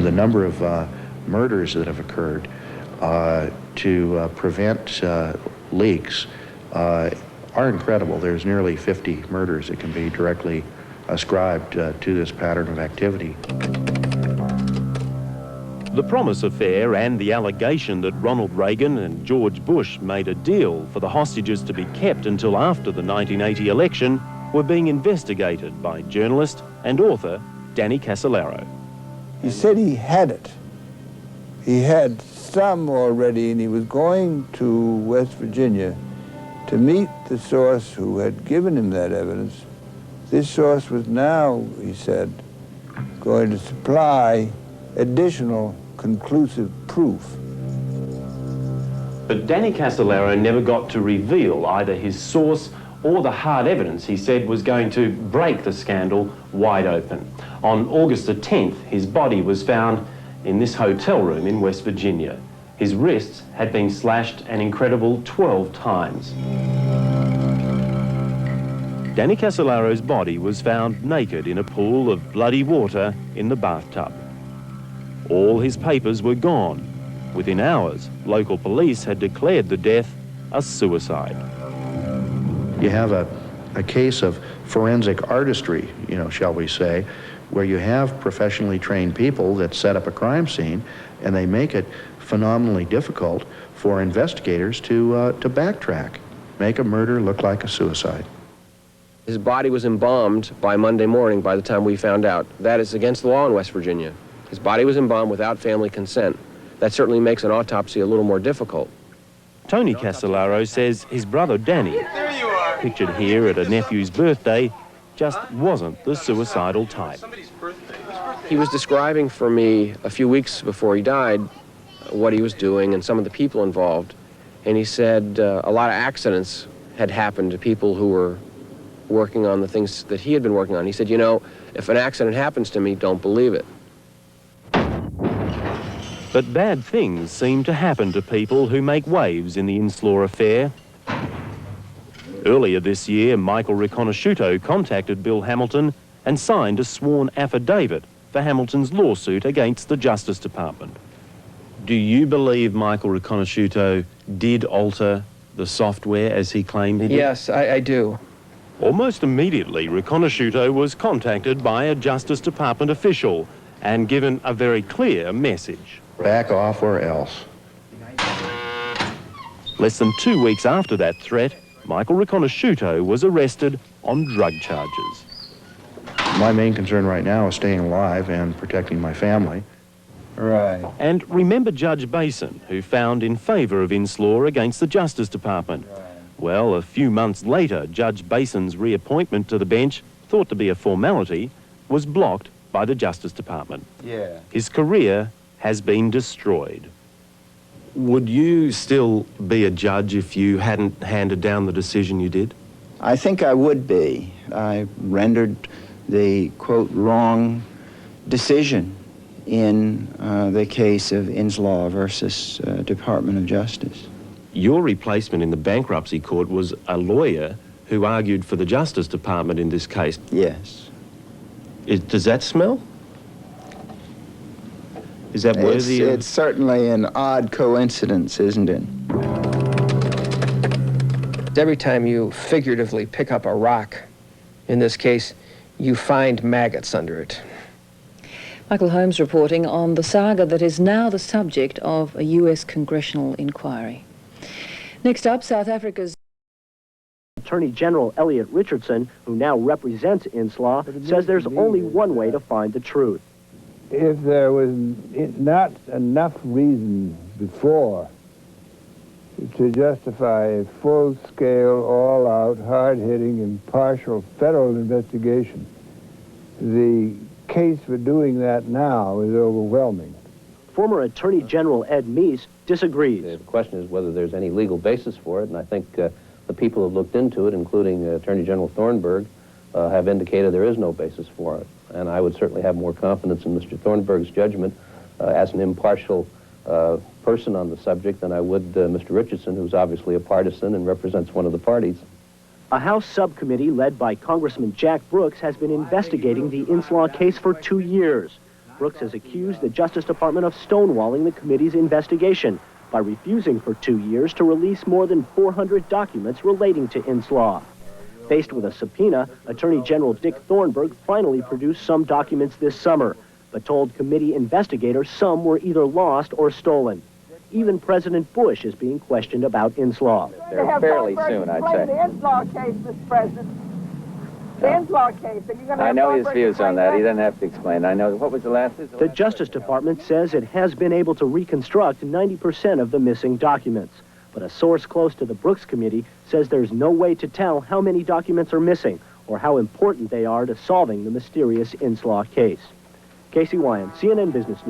the number of murders that have occurred to prevent leaks are incredible. There's nearly 50 murders that can be directly ascribed to this pattern of activity. The Promise Affair and the allegation that Ronald Reagan and George Bush made a deal for the hostages to be kept until after the 1980 election were being investigated by journalist and author Danny Casolaro. He said he had it. He had some already, and he was going to West Virginia to meet the source who had given him that evidence. This source was now, he said, going to supply additional conclusive proof. But Danny Casolaro never got to reveal either his source or the hard evidence he said was going to break the scandal wide open. On August the 10th, his body was found in this hotel room in West Virginia. His wrists had been slashed an incredible 12 times. Danny Casolaro's body was found naked in a pool of bloody water in the bathtub. All his papers were gone. Within hours, local police had declared the death a suicide. You have a case of forensic artistry, shall we say, where you have professionally trained people that set up a crime scene, and they make it phenomenally difficult for investigators to backtrack, make a murder look like a suicide. His body was embalmed by Monday morning by the time we found out. That is against the law in West Virginia. His body was embalmed without family consent. That certainly makes an autopsy a little more difficult. Tony Casolaro says his brother Danny, pictured here at a nephew's birthday, just wasn't the suicidal type. He was describing for me a few weeks before he died what he was doing and some of the people involved. And he said a lot of accidents had happened to people who were working on the things that he had been working on. He said, if an accident happens to me, don't believe it. But bad things seem to happen to people who make waves in the INSLAW affair. Earlier this year, Michael Riconosciuto contacted Bill Hamilton and signed a sworn affidavit for Hamilton's lawsuit against the Justice Department. Do you believe Michael Riconosciuto did alter the software as he claimed he did? Yes, I do. Almost immediately, Riconosciuto was contacted by a Justice Department official and given a very clear message. Back off or else. Less than 2 weeks after that threat, Michael Riconosciuto was arrested on drug charges. My main concern right now is staying alive and protecting my family. Right. And remember Judge Basin, who found in favor of INSLAW against the Justice Department. Right. Well, a few months later, Judge Basin's reappointment to the bench, thought to be a formality, was blocked by the Justice Department. Yeah. His career has been destroyed. Would you still be a judge if you hadn't handed down the decision you did? I think I would be. I rendered the, quote, wrong decision in the case of INSLAW versus Department of Justice. Your replacement in the bankruptcy court was a lawyer who argued for the Justice Department in this case. Yes. Does that smell? Is that worthy It's certainly an odd coincidence, isn't it? Every time you figuratively pick up a rock, in this case, you find maggots under it. Michael Holmes reporting on the saga that is now the subject of a U.S. congressional inquiry. Next up, South Africa's Attorney General Elliot Richardson, who now represents INSLAW, says there's only one way to find the truth. If there was not enough reason before to justify a full-scale, all-out, hard-hitting, impartial federal investigation, the case for doing that now is overwhelming. Former Attorney General Ed Meese disagrees. The question is whether there's any legal basis for it, and I think the people who have looked into it, including Attorney General Thornburg, have indicated there is no basis for it. And I would certainly have more confidence in Mr. Thornburg's judgment as an impartial person on the subject than I would Mr. Richardson, who's obviously a partisan and represents one of the parties. A House subcommittee led by Congressman Jack Brooks has been investigating the INSLAW case for 2 years. Brooks has accused the Justice Department of stonewalling the committee's investigation by refusing for 2 years to release more than 400 documents relating to INSLAW. Faced with a subpoena, Attorney General Dick Thornburg finally produced some documents this summer, but told committee investigators some were either lost or stolen. Even President Bush is being questioned about INSLAW. They're fairly soon, I'd say. The INSLAW case, Mr. President. The INSLAW case. Are you going to I know his views on that. He doesn't have to explain. I know. What was the last? The Justice Department says it has been able to reconstruct 90% of the missing documents. But a source close to the Brooks Committee says there's no way to tell how many documents are missing or how important they are to solving the mysterious INSLAW case. Casey Wyand, CNN Business News.